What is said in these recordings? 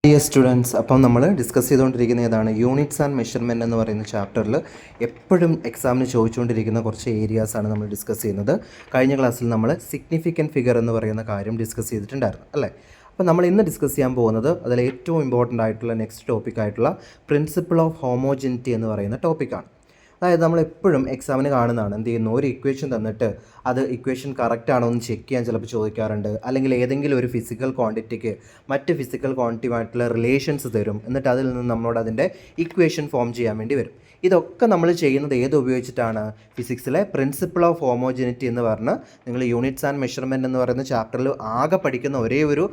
Dear students, അപ്പം നമ്മൾ discuss ചെയ്തുകൊണ്ടിരിക്കുന്ന ഏതാണ് യൂണിറ്റ്സ് ആൻഡ് മെഷർമെൻറ്റ് എന്ന് പറയുന്ന ചാപ്റ്ററിൽ എപ്പോഴും എക്സാമിന് ചോദിച്ചുകൊണ്ടിരിക്കുന്ന കുറച്ച് ഏരിയാസാണ് നമ്മൾ ഡിസ്കസ് ചെയ്യുന്നത്. കഴിഞ്ഞ ക്ലാസ്സിൽ നമ്മൾ സിഗ്നിഫിക്കൻറ്റ് ഫിഗർ എന്ന് പറയുന്ന കാര്യം ഡിസ്കസ് ചെയ്തിട്ടുണ്ടായിരുന്നു അല്ലേ. അപ്പോൾ നമ്മൾ ഇന്ന് ഡിസ്കസ് ചെയ്യാൻ പോകുന്നത് അതിൽ ഏറ്റവും ഇമ്പോർട്ടൻ്റ് ആയിട്ടുള്ള നെക്സ്റ്റ് ടോപ്പിക്കായിട്ടുള്ള പ്രിൻസിപ്പിൾ ഓഫ് ഹോമോജനിറ്റി എന്ന് പറയുന്ന ടോപ്പിക്കാണ്. അതായത് നമ്മൾ എപ്പോഴും എക്സാമിന് കാണുന്നതാണ്, എന്ത് ചെയ്യുന്നു, ഒരു ഇക്വേഷൻ തന്നിട്ട് അത് ഇക്വേഷൻ കറക്റ്റ് ആണോ എന്ന് ചെക്ക് ചെയ്യാൻ ചിലപ്പോൾ ചോദിക്കാറുണ്ട്. അല്ലെങ്കിൽ ഏതെങ്കിലും ഒരു ഫിസിക്കൽ ക്വാണ്ടിറ്റിക്ക് മറ്റ് ഫിസിക്കൽ ക്വാണ്ടിറ്റിയുമായിട്ടുള്ള റിലേഷൻസ് തരും, എന്നിട്ട് അതിൽ നിന്ന് നമ്മളോട് അതിൻ്റെ ഇക്വേഷൻ ഫോം ചെയ്യാൻ വേണ്ടി വരും. ഇതൊക്കെ നമ്മൾ ചെയ്യുന്നത് ഏത് ഉപയോഗിച്ചിട്ടാണ്? ഫിസിക്സിലെ പ്രിൻസിപ്പിൾ ഓഫ് ഹോമോജനിറ്റി എന്ന് പറഞ്ഞ് നിങ്ങൾ യൂണിറ്റ്സ് ആൻഡ് മെഷർമെൻറ്റ് എന്ന് പറയുന്ന ചാപ്റ്ററിൽ ആകെ പഠിക്കുന്ന ഒരേ ഒരു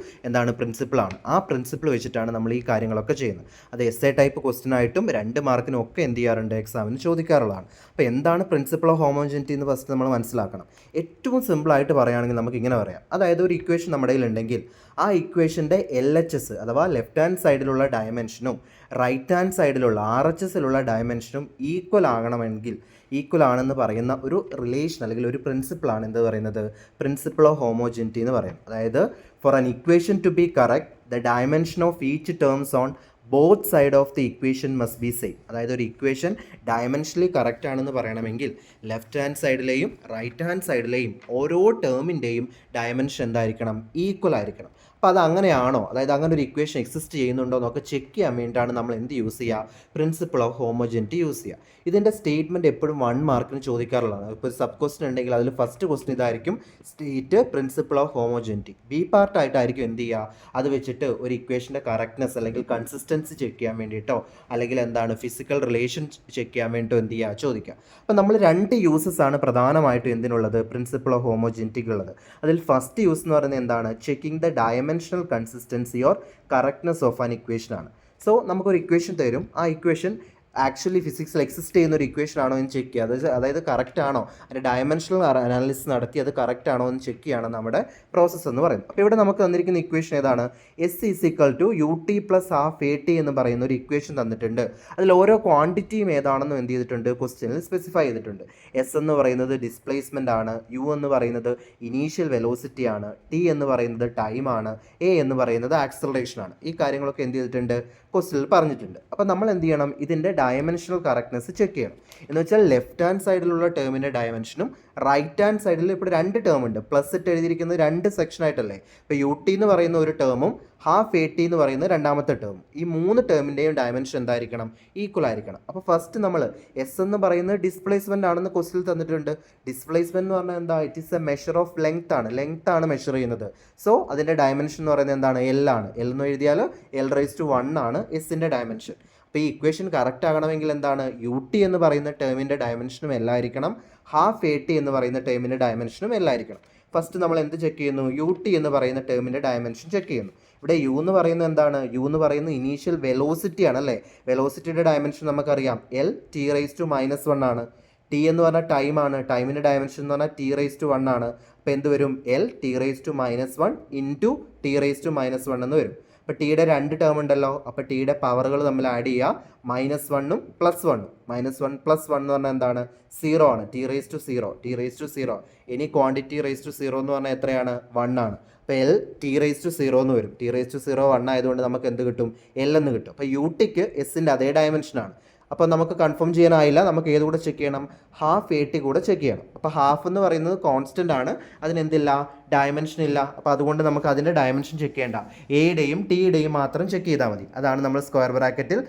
പ്രിൻസിപ്പിളാണ്. ആ പ്രിൻസിപ്പിൾ വെച്ചിട്ടാണ് നമ്മൾ ഈ കാര്യങ്ങളൊക്കെ ചെയ്യുന്നത്. അത് എസ്എ ടൈപ്പ് ക്വസ്റ്റ്യൻ ആയിട്ടും 2 മാർക്കിനും ഒക്കെ എന്ത് ചെയ്യാറുണ്ട്, എക്സാമിന് ചോദിക്കാറുള്ളതാണ്. അപ്പോൾ എന്താണ് പ്രിൻസിപ്പിൾ ഓഫ് ഹോമോജനിറ്റി എന്ന് ഫസ്റ്റ് നമ്മൾ മനസ്സിലാക്കണം. ഏറ്റവും സിമ്പിളായിട്ട് പറയുകയാണെങ്കിൽ നമുക്ക് ഇങ്ങനെ പറയാം. അതായത് ഒരു ഇക്വേഷൻ നമ്മുടെ കയ്യിലുണ്ടെങ്കിൽ ആ ഇക്വേഷൻ്റെ LHS അഥവാ ലെഫ്റ്റ് ഹാൻഡ് സൈഡിലുള്ള ഡയമെൻഷനും റൈറ്റ് ഹാൻഡ് സൈഡിലുള്ള RHSലുള്ള ഡയമെൻഷനും ഈക്വൽ ആകണമെങ്കിൽ, ഈക്വൽ ആണെന്ന് പറയുന്ന ഒരു റിലേഷൻ അല്ലെങ്കിൽ ഒരു പ്രിൻസിപ്പിളാണ് എന്ത് പറയുന്നത്, പ്രിൻസിപ്പിൾ ഓഫ് ഹോമോജനിറ്റി എന്ന് പറയും. അതായത് for an equation two B correct the dimension of each terms on both side of the equation must be same. അതായത് ഒരു ഇക്വേഷൻ ഡയമെൻഷനലി കറക്റ്റ് ആണെന്ന് പറയണമെങ്കിൽ ലെഫ്റ്റ് ഹാൻഡ് സൈഡിലെയും റൈറ്റ് ഹാൻഡ് സൈഡിലെയും ഓരോ ടേമിൻ്റെയും ഡയമെൻഷൻ എന്തായിരിക്കണം, equal ആയിരിക്കണം. അപ്പോൾ അത് അങ്ങനെയാണോ, അതായത് അങ്ങനെ ഒരു ഇക്വേഷൻ എക്സിസ്റ്റ് ചെയ്യുന്നുണ്ടോ എന്നൊക്കെ ചെക്ക് ചെയ്യാൻ വേണ്ടിയിട്ടാണ് നമ്മൾ എന്ത് യൂസ് ചെയ്യുക, പ്രിൻസിപ്പിൾ ഓഫ് ഹോമോജനിറ്റി യൂസ് ചെയ്യുക. ഇതിൻ്റെ സ്റ്റേറ്റ്മെൻറ്റ് എപ്പോഴും 1 മാർക്കിന് ചോദിക്കാറുള്ളതാണ്. ഇപ്പോൾ ഒരു സബ് ക്വസ്റ്റൻ ഉണ്ടെങ്കിൽ അതിൽ ഫസ്റ്റ് ക്വസ്റ്റൻ ഇതായിരിക്കും, state principle of homogeneity. B പാർട്ടായിട്ടായിരിക്കും എന്ത് ചെയ്യുക, അത് വെച്ചിട്ട് ഒരു ഇക്വേഷൻ്റെ കറക്റ്റ്നെസ് അല്ലെങ്കിൽ കൺസിസ്റ്റൻസി ചെക്ക് ചെയ്യാൻ വേണ്ടിയിട്ടോ അല്ലെങ്കിൽ ഫിസിക്കൽ റിലേഷൻ ചെക്ക് ചെയ്യാൻ വേണ്ടിയിട്ടോ എന്ത് ചെയ്യുക, ചോദിക്കുക. അപ്പോൾ നമ്മൾ 2 യൂസസ് ആണ് പ്രധാനമായിട്ടും എന്തിനുള്ളത്, പ്രിൻസിപ്പിൾ ഓഫ് ഹോമോജനിറ്റിക്കുള്ളത്. അതിൽ ഫസ്റ്റ് യൂസ് എന്ന് പറയുന്നത് എന്താണ്, checking the dimensional consistency or correctness of an equation ആണ്. സോ നമുക്കൊരു ഇക്വേഷൻ തരും, ആ ഇക്വേഷൻ ആക്ച്വലി ഫിസിക്സിൽ എക്സിസ്റ്റ് ചെയ്യുന്ന ഒരു ഇക്വേഷൻ ആണോ എന്ന് ചെക്ക് ചെയ്യുക. അതായത് കറക്റ്റ് ആണോ, അതിൻ്റെ ഡയമെൻഷണൽ അനാലിസിസ് നടത്തി അത് കറക്റ്റ് ആണോ എന്ന് ചെക്ക് ചെയ്യുകയാണ് നമ്മുടെ പ്രോസസ്സ് എന്ന് പറയുന്നത്. അപ്പോൾ ഇവിടെ നമുക്ക് തന്നിരിക്കുന്ന ഇക്വേഷൻ ഏതാണ്, S=UT + ½ AT എന്ന് പറയുന്ന ഒരു ഇക്വേഷൻ തന്നിട്ടുണ്ട്. അതിൽ ഓരോ ക്വാണ്ടിറ്റിയും ഏതാണെന്നും എന്ത് ചെയ്തിട്ടുണ്ട്, ക്വസ്റ്റ്യനിൽ സ്പെസിഫൈ ചെയ്തിട്ടുണ്ട്. S എന്ന് പറയുന്നത് ഡിസ്പ്ലേസ്മെൻ്റ് ആണ്, U എന്ന് പറയുന്നത് ഇനീഷ്യൽ വെലോസിറ്റി ആണ്, T എന്ന് പറയുന്നത് ടൈമാണ്, A എന്ന് പറയുന്നത് ആക്സലറേഷൻ ആണ്. ഈ കാര്യങ്ങളൊക്കെ എന്ത് ചെയ്തിട്ടുണ്ട്, ക്വസ്റ്റ്യനിൽ പറഞ്ഞിട്ടുണ്ട്. അപ്പോൾ നമ്മൾ എന്ത് ചെയ്യണം, ഇതിൻ്റെ ഡയമെൻഷണൽ കറക്റ്റ്നെസ് ചെക്ക് ചെയ്യണം. എന്ന് വെച്ചാൽ ലെഫ്റ്റ് ഹാൻഡ് സൈഡിലുള്ള ടേമിൻ്റെ ഡയമെൻഷനും റൈറ്റ് ഹാൻഡ് സൈഡിൽ ഇപ്പോൾ 2 ടേം ഉണ്ട്, പ്ലസ് ഇട്ട് എഴുതിയിരിക്കുന്നത് 2 സെക്ഷൻ ആയിട്ടല്ലേ. ഇപ്പോൾ UT എന്ന് പറയുന്ന ഒരു ടേമും ½ AT എന്ന് പറയുന്ന രണ്ടാമത്തെ ടേമും, ഈ 3 ടേമിൻ്റെയും ഡയമെൻഷൻ എന്തായിരിക്കണം, ഈക്വൽ ആയിരിക്കണം. അപ്പോൾ ഫസ്റ്റ് നമ്മൾ S എന്ന് പറയുന്നത് ഡിസ്പ്ലേസ്മെൻ്റ് ആണെന്ന് ക്വസ്റ്റിൽ തന്നിട്ടുണ്ട്. ഡിസ്പ്ലേസ്മെൻ്റ് എന്ന് പറഞ്ഞാൽ എന്താ, it is A measure of length ആണ്, ലെങ്ത് ആണ് മെഷർ ചെയ്യുന്നത്. സോ അതിൻ്റെ ഡയമെൻഷൻ എന്ന് പറയുന്നത് എന്താണ്, L ആണ്. L എന്ന് എഴുതിയാൽ L⁻⁴ ആണ് എസിൻ്റെ ഡയമെൻഷൻ. അപ്പോൾ ഈ ഇക്വേഷൻ കറക്റ്റ് ആകണമെങ്കിൽ എന്താണ്, UT എന്ന് പറയുന്ന ടേമിൻ്റെ ഡയമെൻഷനും എല്ലായിരിക്കണം, ½ AT എന്ന് പറയുന്ന ടേമിൻ്റെ ഡയമെൻഷനും എല്ലായിരിക്കണം. ഫസ്റ്റ് നമ്മൾ എന്ത് ചെക്ക് ചെയ്യുന്നു, UT എന്ന് പറയുന്ന ടേമിൻ്റെ ഡയമെൻഷൻ ചെക്ക് ചെയ്യുന്നു. ഇവിടെ U എന്ന് പറയുന്നത് എന്താണ്, U എന്ന് പറയുന്നത് ഇനീഷ്യൽ വെലോസിറ്റി ആണ് അല്ലേ. വെലോസിറ്റിയുടെ ഡയമെൻഷൻ നമുക്കറിയാം, L⁻⁻⁻1 ആണ്. T എന്ന് പറഞ്ഞാൽ ടൈമാണ്, ടൈമിൻ്റെ ഡയമെൻഷൻ എന്ന് പറഞ്ഞാൽ T⁻1 ആണ്. അപ്പോൾ എന്ത് വരും, L⁻⁻1 ഇൻറ്റു T⁻1 എന്ന് വരും. അപ്പോൾ ടിയുടെ 2 ടേം ഉണ്ടല്ലോ, അപ്പോൾ ടിയുടെ പവറുകൾ തമ്മിൽ ആഡ് ചെയ്യുക, -1ഉം +1ഉം. -1 + 1 എന്ന് പറഞ്ഞാൽ എന്താണ്, 0 ആണ്, T⁻0. ഇനി ക്വാണ്ടിറ്റി T⁻0 എന്ന് പറഞ്ഞാൽ എത്രയാണ്, 1 ആണ്. അപ്പോൾ L⁻0 എന്ന് വരും. T⁻0 1 ആയതുകൊണ്ട് നമുക്ക് എന്ത് കിട്ടും, L എന്ന് കിട്ടും. അപ്പോൾ UTക്ക് എസിൻ്റെ അതേ ഡയമെൻഷനാണ്. അപ്പോൾ നമുക്ക് കൺഫേം ചെയ്യാനായില്ല, നമുക്ക് ഏത് കൂടെ ചെക്ക് ചെയ്യണം, ½ AT കൂടെ ചെക്ക് ചെയ്യണം. അപ്പോൾ ½ എന്ന് പറയുന്നത് കോൺസ്റ്റൻ്റ് ആണ്, അതിനെന്തില്ല, ഡയമെൻഷൻ ഇല്ല. അപ്പോൾ അതുകൊണ്ട് നമുക്ക് അതിൻ്റെ ഡയമെൻഷൻ ചെക്ക് ചെയ്യേണ്ട, എയുടെയും ടിയുടെയും മാത്രം ചെക്ക് ചെയ്താൽ മതി. അതാണ് നമ്മൾ സ്ക്വയർ ബ്രാക്കറ്റിൽ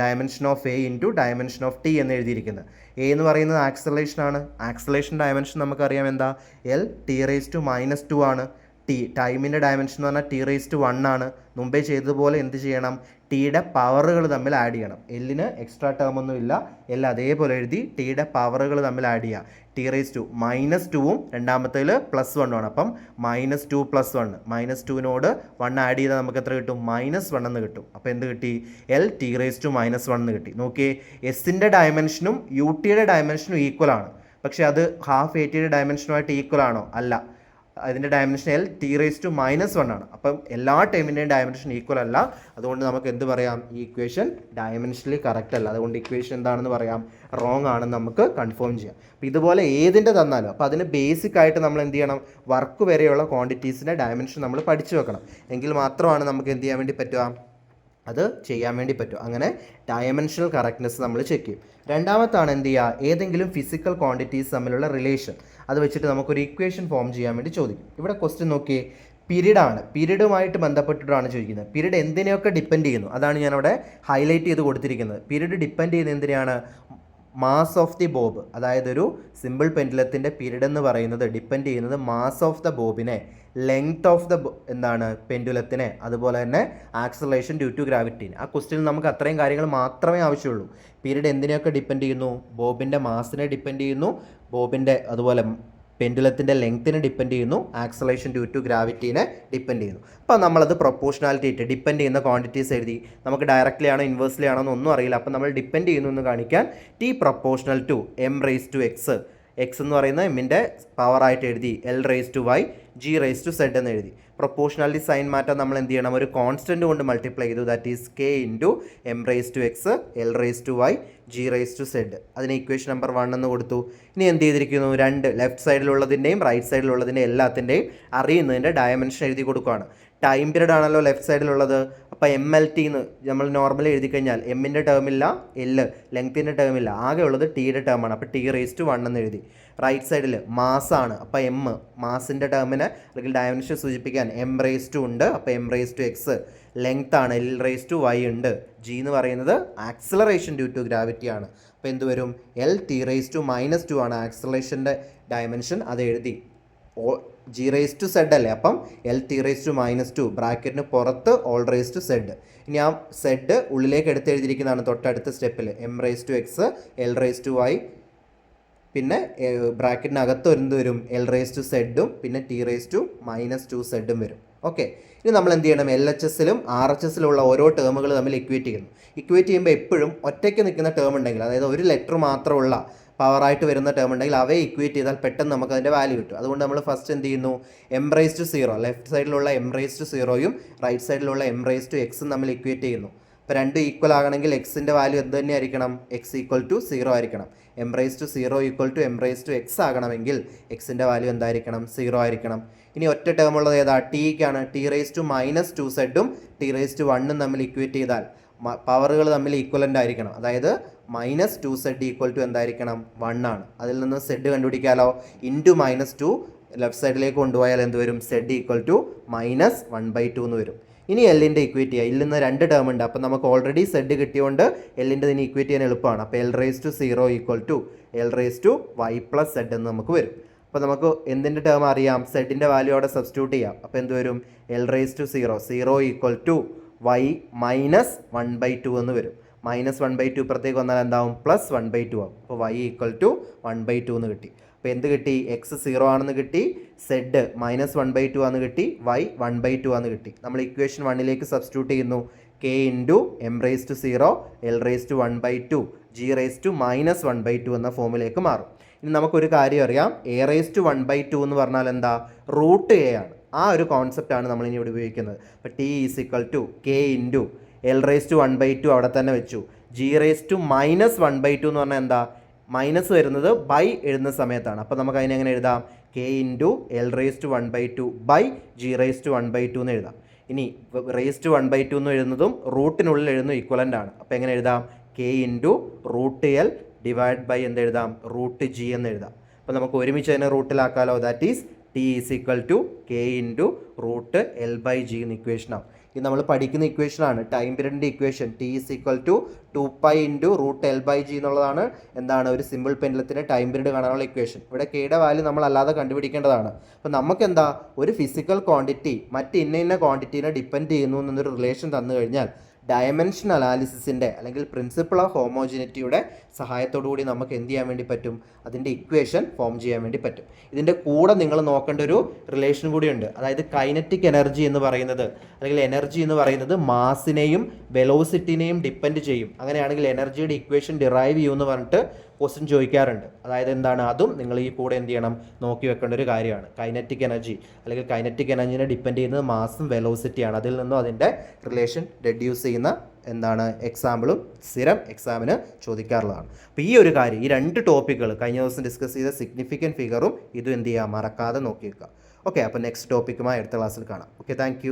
dimension of A into dimension of T എന്ന് എഴുതിയിരിക്കുന്നത്. A എന്ന് പറയുന്നത് ആക്സലേഷൻ ആണ്, ആക്സലേഷൻ ഡയമെൻഷൻ നമുക്കറിയാം എന്താ, L⁻⁻2 ആണ്. ടൈമിൻ്റെ ഡയമെൻഷൻ എന്ന് പറഞ്ഞാൽ T⁻1 ആണ്. മുമ്പേ ചെയ്തതുപോലെ എന്ത് ചെയ്യണം, ടിയുടെ പവറുകൾ തമ്മിൽ ആഡ് ചെയ്യണം. എല്ലിന് എക്സ്ട്രാ ടേം ഒന്നും ഇല്ല, എൽ അതേപോലെ എഴുതി ടിയുടെ പവറുകൾ തമ്മിൽ ആഡ് ചെയ്യുക. T⁻2 രണ്ടാമത്തേൽ +1 ആണ്. അപ്പം -2 + 1, -2നോട് 1 ആഡ് ചെയ്താൽ നമുക്ക് എത്ര കിട്ടും, -1 എന്ന് കിട്ടും. അപ്പോൾ എന്ത് കിട്ടി, L⁻⁻1 എന്ന് കിട്ടി. നോക്കിയേ, എസിൻ്റെ ഡയമെൻഷനും UTയുടെ ഡയമെൻഷനും ഈക്വൽ ആണ്, പക്ഷേ അത് ½ ATയുടെ ഡയമെൻഷനുമായിട്ട് ഈക്വൽ ആണോ, അല്ല. അതിൻ്റെ ഡയമെൻഷൻ L⁻⁻1 ആണ്. അപ്പം എല്ലാ ടേമിൻ്റെയും ഡയമെൻഷൻ ഈക്വൽ അല്ല. അതുകൊണ്ട് നമുക്ക് എന്ത് പറയാം, ഈ ഇക്വേഷൻ ഡയമെൻഷനലി കറക്റ്റ് അല്ല. അതുകൊണ്ട് ഇക്വേഷൻ എന്താണെന്ന് പറയാം, റോങ് ആണെന്ന് നമുക്ക് കൺഫേം ചെയ്യാം. അപ്പോൾ ഇതുപോലെ ഏതിൻ്റെ തന്നാലും അപ്പോൾ അതിന് ബേസിക് ആയിട്ട് നമ്മൾ എന്ത് ചെയ്യണം, വർക്ക് വരെയുള്ള ക്വാണ്ടിറ്റീസിൻ്റെ ഡയമെൻഷൻ നമ്മൾ പഠിച്ചു വെക്കണം. എങ്കിൽ മാത്രമാണ് നമുക്ക് എന്ത് ചെയ്യാൻ വേണ്ടി പറ്റുക, അത് ചെയ്യാൻ വേണ്ടി പറ്റും. അങ്ങനെ ഡയമെൻഷണൽ കറക്റ്റ്നെസ് നമ്മൾ ചെക്ക് ചെയ്യും. രണ്ടാമത്താണ് എന്ത് ചെയ്യുക, ഏതെങ്കിലും ഫിസിക്കൽ ക്വാണ്ടിറ്റീസ് തമ്മിലുള്ള റിലേഷൻ അത് വെച്ചിട്ട് നമുക്കൊരു ഇക്വേഷൻ ഫോം ചെയ്യാൻ വേണ്ടി ചോദിക്കും. ഇവിടെ ക്വസ്റ്റ്യൻ നോക്കിയേ, പീരീഡാണ്, പീരീഡുമായിട്ട് ബന്ധപ്പെട്ടിട്ടാണ് ചോദിക്കുന്നത്. പീരീഡ് എന്തിനെയൊക്കെ ഡിപ്പെൻഡ് ചെയ്യുന്നു അതാണ് ഞാനവിടെ ഹൈലൈറ്റ് ചെയ്ത് കൊടുത്തിരിക്കുന്നത്. പീരീഡ് ഡിപ്പെൻഡ് ചെയ്യുന്നത് എന്തിനാണ്, മാസ് ഓഫ് ദി ബോബ്, അതായത് ഒരു സിമ്പിൾ പെൻഡുലത്തിൻ്റെ പീരീഡ് എന്ന് പറയുന്നത് ഡിപ്പെൻഡ് ചെയ്യുന്നത് മാസ് ഓഫ് ദ ബോബിനെ, ലെങ്ത് ഓഫ് ദ എന്താണ് പെൻഡുലത്തിനെ, അതുപോലെ തന്നെ ആക്സലറേഷൻ ഡ്യൂ ടു ഗ്രാവിറ്റീനെ. ആ ക്വസ്റ്റ്യനിൽ നമുക്ക് അത്രയും കാര്യങ്ങൾ മാത്രമേ ആവശ്യമുള്ളൂ. പീരീഡ് എന്തിനെയൊക്കെ ഡിപ്പെൻഡ് ചെയ്യുന്നു, ബോബിൻ്റെ മാസിനെ ഡിപ്പെൻഡ് ചെയ്യുന്നു, ബോബിൻ്റെ അതുപോലെ പെൻഡുലത്തിൻ്റെ ലെങ്ത്തിനെ ഡിപ്പെൻഡ് ചെയ്യുന്നു, ആക്സലേഷൻ ഡ്യൂ ടു ഗ്രാവിറ്റീനെ ഡിപ്പെൻഡ് ചെയ്യുന്നു. അപ്പോൾ നമ്മളത് പ്രൊപ്പോർഷണാലിറ്റി ആയിട്ട് ഡിപ്പെൻഡ് ചെയ്യുന്ന ക്വാണ്ടിറ്റീസ് എഴുതി. നമുക്ക് ഡയറക്റ്റ്ലി ആണോ ഇൻവേഴ്സ്ലി ആണോ എന്നൊന്നും അറിയില്ല. അപ്പോൾ നമ്മൾ ഡിപ്പെൻഡ് ചെയ്യുന്നു എന്ന് കാണിക്കാൻ T proportional to M raise to x, x എന്ന് പറയുന്ന എമ്മിൻ്റെ പവറായിട്ട് എഴുതി, L raise to y, G raise to z എന്ന് എഴുതി. പ്രൊപ്പോർഷണാലിറ്റി സൈൻ മാറ്റാൻ നമ്മൾ എന്ത് ചെയ്യണം, ഒരു കോൺസ്റ്റൻറ്റ് കൊണ്ട് മൾട്ടിപ്ലൈ ചെയ്തു, that is K into M raise to x, L raise to y, G raise to z. അതിന് ഇക്വേഷൻ നമ്പർ 1 എന്ന് കൊടുത്തു. ഇനി എന്ത് ചെയ്തിരിക്കുന്നു, രണ്ട് ലെഫ്റ്റ് സൈഡിലുള്ളതിൻ്റെയും റൈറ്റ് സൈഡിലുള്ളതിൻ്റെ എല്ലാത്തിൻ്റെയും അറിയുന്നതിൻ്റെ ഡയമെൻഷൻ എഴുതി കൊടുക്കുകയാണ്. ടൈം പീരീഡ് ആണല്ലോ ലെഫ്റ്റ് സൈഡിലുള്ളത്, അപ്പോൾ എം എൽ ടി എന്ന് നമ്മൾ നോർമലി എഴുതി കഴിഞ്ഞാൽ എമ്മിൻ്റെ ടേമില്ല, എല്ല് ലെങ്ത്തിൻ്റെ ടേമില്ല, ആകെ ഉള്ളത് ടിയുടെ ടേമാണ്. അപ്പോൾ ടി റേസ് ടു 1 എന്ന് എഴുതി. റൈറ്റ് സൈഡിൽ മാസാണ്, അപ്പോൾ എം മാസിൻ്റെ ടേമിനെ അല്ലെങ്കിൽ ഡയമെൻഷൻ സൂചിപ്പിക്കാൻ എം റേസ് ടു ഉണ്ട്, അപ്പോൾ M raise to x. Length ആണ്, എൽ റേസ് ടു വൈ ഉണ്ട്. ജി എന്ന് പറയുന്നത് ആക്സലറേഷൻ ഡ്യൂ ടു ഗ്രാവിറ്റി ആണ്. അപ്പോൾ എന്ത് വരും, എൽ ടി റേസ് ടു -2 ആണ് ആക്സലറേഷൻ്റെ ഡയമെൻഷൻ, അത് എഴുതി. ജി റേസ് ടു സെഡ് അല്ലേ, അപ്പം എൽ ടി റേസ് ടു -2 ബ്രാക്കറ്റിന് പുറത്ത് ഓൾ റേസ് ടു സെഡ്. ഇനി ആ സെഡ് ഉള്ളിലേക്ക് എടുത്ത് എഴുതിയിരിക്കുന്നതാണ് തൊട്ടടുത്ത സ്റ്റെപ്പിൽ, M raise to x, L raise to y, പിന്നെ ബ്രാക്കറ്റിനകത്ത് എന്ത് വരും, എൽ റേസ് ടു സെഡും പിന്നെ ടി റേസ് ടു -2 സെഡും വരും. ഓക്കെ, ഇനി നമ്മൾ എന്ത് ചെയ്യണം, എൽ എച്ച് എസിലും ആർ എച്ച് എസിലുള്ള ഓരോ ടേമുകൾ തമ്മിൽ ഇക്വേറ്റ് ചെയ്യുന്നു. ഇക്വേറ്റ് ചെയ്യുമ്പോൾ എപ്പോഴും ഒറ്റയ്ക്ക് നിൽക്കുന്ന ടേം ഉണ്ടെങ്കിൽ, അതായത് ഒരു ലെറ്റർ മാത്രമുള്ള പവറായിട്ട് വരുന്ന ടേം ഉണ്ടെങ്കിൽ അവയെ ഇക്വേറ്റ് ചെയ്താൽ പെട്ടെന്ന് നമുക്ക് അതിൻ്റെ വാല്യൂ കിട്ടും. അതുകൊണ്ട് നമ്മൾ ഫസ്റ്റ് എന്ത് ചെയ്യുന്നു, എം റേസ് ടു 0, ലെഫ്റ്റ് സൈഡിലുള്ള എം റേസ് ടു 0യും റൈറ്റ് സൈഡിലുള്ള എം റേസ് ടു എക്സും തമ്മിൽ ഇക്വേറ്റ് ചെയ്യുന്നു. അപ്പോൾ രണ്ടും ഈക്വൽ ആകണമെങ്കിൽ എക്സിൻ്റെ വാല്യൂ എന്ത് തന്നെ ആയിരിക്കണം, എക്സ് ഈക്വൽ ടു 0 ആയിരിക്കണം. M raise to 0 equal to M raise to x ആകണമെങ്കിൽ എക്സിൻ്റെ വാല്യൂ എന്തായിരിക്കണം, 0 ആയിരിക്കണം. ഇനി ഒറ്റ ടേം ഉള്ളത് ഏതാ, ടിക്കാണ്. ടി റേസ് ടു -2 സെഡും ടി റേസ് ടു 1ഉം തമ്മിൽ ഇക്വേറ്റ് ചെയ്താൽ പവറുകൾ തമ്മിൽ ഈക്വലൻ്റ് ആയിരിക്കണം. അതായത് -2 സെഡ് ഈക്വൽ ടു എന്തായിരിക്കണം, 1 ആണ്. അതിൽ നിന്ന് സെഡ് കണ്ടുപിടിക്കാമല്ലോ, ഇൻറ്റു -2 ലെഫ്റ്റ് സൈഡിലേക്ക് കൊണ്ടുപോയാൽ എന്ത് വരും, സെഡ് ഈക്വൽ ടു -1/2 എന്ന് വരും. ഇനി എല്ലിൻ്റെ ഇക്വേറ്റ് ചെയ്യുക. ഇതിൽ നിന്ന് രണ്ട് ടേം ഉണ്ട്, അപ്പോൾ നമുക്ക് ഓൾറെഡി സെഡ് കിട്ടിയതുകൊണ്ട് എല്ലിൻ്റെ ഇതിന് ഇക്വേറ്റ് ചെയ്യാൻ എളുപ്പമാണ്. അപ്പോൾ L raise to 0 equal to L raise to y plus z എന്ന് നമുക്ക് വരും. അപ്പോൾ നമുക്ക് എന്തിൻ്റെ ടേം അറിയാം, സെഡിൻ്റെ വാല്യൂ അവിടെ സബ്സ്റ്റിറ്റ്യൂട്ട് ചെയ്യാം. അപ്പോൾ എന്ത് വരും, L raise to 0 equal to y -1/2 എന്ന് വരും. -1/2 ഇപ്പുറത്തേക്ക് വന്നാൽ എന്താവും, +1/2 ആവും. അപ്പോൾ വൈ ഈക്വൽ ടു 1/2 എന്ന് കിട്ടി. അപ്പോൾ എന്ത് കിട്ടി, എക്സ് 0 ആണെന്ന് കിട്ടി, സെഡ് -1/2 ആണെന്ന് കിട്ടി, വൈ 1/2 ആണെന്ന് കിട്ടി. നമ്മൾ ഇക്വേഷൻ 1ലേക്ക് സബ്സ്റ്റിറ്റ്യൂട്ട് ചെയ്യുന്നു. K into M raise to 0, L raise to 1/2, G raise to -1/2 എന്ന ഫോമിലേക്ക് മാറും. ഇനി നമുക്കൊരു കാര്യം അറിയാം, എ റേസ് ടു 1/2 എന്ന് പറഞ്ഞാൽ എന്താ, റൂട്ട് എ ആണ്. ആ ഒരു കോൺസെപ്റ്റാണ് നമ്മളിനി ഇവിടെ ഉപയോഗിക്കുന്നത്. അപ്പോൾ T is equal to K into L raise to 1/2 അവിടെ തന്നെ വെച്ചു, ജി റേസ് ടു -1/2 എന്ന് പറഞ്ഞാൽ എന്താ, മൈനസ് വരുന്നത് ബൈ എഴുതുന്ന സമയത്താണ്. അപ്പോൾ നമുക്ക് അതിനെ എങ്ങനെ എഴുതാം, K into L raise to 1/2 by G raise to 1/2 എന്ന് എഴുതാം. ഇനി റേസ് ടു 1/2 എന്ന് എഴുതുന്നതും റൂട്ടിനുള്ളിൽ എഴുതുന്ന ഈക്വലൻ്റ് ആണ്. അപ്പോൾ എങ്ങനെ എഴുതാം, K into root L divide by എന്ത് എഴുതാം, റൂട്ട് ജി എന്ന് എഴുതാം. അപ്പോൾ നമുക്ക് ഒരുമിച്ച് അതിനെ റൂട്ടിലാക്കാമല്ലോ, that is T is equal to K into root L by G എന്ന ഇക്വേഷനാവും. ഇത് നമ്മൾ പഠിക്കുന്ന ഇക്വേഷനാണ്, ടൈം പീരീഡിൻ്റെ equation. T is equal to 2π into root L by G എന്നുള്ളതാണ് എന്താണ് ഒരു സിമ്പിൾ പെൻഡുലത്തിൻ്റെ ടൈം പീരീഡ് കാണാനുള്ള ഇക്വേഷൻ. ഇവിടെ കെയുടെ വാല്യൂ നമ്മൾ അല്ലാതെ കണ്ടുപിടിക്കേണ്ടതാണ്. അപ്പോൾ നമുക്കെന്താ, ഒരു ഫിസിക്കൽ ക്വാണ്ടിറ്റി മറ്റ് ഇന്ന ക്വാണ്ടിറ്റീനെ ഡിപ്പെൻഡ് ചെയ്യുന്നു എന്നൊരു റിലേഷൻ തന്നു കഴിഞ്ഞാൽ ഡയമെൻഷൻ അനാലിസിസിൻ്റെ അല്ലെങ്കിൽ പ്രിൻസിപ്പിൾ ഓഫ് ഹോമോജിനിറ്റിയുടെ സഹായത്തോടു കൂടി നമുക്ക് എന്ത് ചെയ്യാൻ വേണ്ടി പറ്റും, അതിൻ്റെ ഇക്വേഷൻ ഫോം ചെയ്യാൻ വേണ്ടി പറ്റും. ഇതിൻ്റെ കൂടെ നിങ്ങൾ നോക്കേണ്ട ഒരു റിലേഷൻ കൂടിയുണ്ട്. അതായത് കൈനറ്റിക് എനർജി എന്ന് പറയുന്നത് അല്ലെങ്കിൽ എനർജി എന്ന് പറയുന്നത് മാസിനെയും വെലോസിറ്റിനെയും ഡിപ്പെൻഡ് ചെയ്യും. അങ്ങനെയാണെങ്കിൽ എനർജിയുടെ ഇക്വേഷൻ ഡിറൈവ് ചെയ്യുമെന്ന് പറഞ്ഞിട്ട് ക്വസ്റ്റ്യൻ ചോദിക്കാറുണ്ട്. അതായത് എന്താണ്, അതും നിങ്ങൾ ഈ കൂടെ എന്ത് ചെയ്യണം, നോക്കി വെക്കേണ്ട ഒരു കാര്യമാണ്. കൈനറ്റിക് എനർജി അല്ലെങ്കിൽ കൈനറ്റിക് എനർജിനെ ഡിപ്പെൻഡ് ചെയ്യുന്നത് മാസും വെലോസിറ്റിയാണ്. അതിൽ നിന്നും അതിൻ്റെ റിലേഷൻ റെഡ്യൂസ് ചെയ്യുന്ന എന്താണ് എക്സാമ്പിളും സ്ഥിരം എക്സാമിന് ചോദിക്കാറുള്ളതാണ്. അപ്പോൾ ഈ ഒരു കാര്യം, ഈ രണ്ട് ടോപ്പിക്കുകൾ കഴിഞ്ഞ ദിവസം ഡിസ്കസ് ചെയ്ത സിഗ്നിഫിക്കൻറ്റ് ഫിഗറും ഇതും എന്ത് ചെയ്യുക, മറക്കാതെ നോക്കി വെക്കുക. ഓക്കെ, അപ്പോൾ നെക്സ്റ്റ് ടോപ്പിക്കുമായി അടുത്ത ക്ലാസ്സിൽ കാണാം. Okay, thank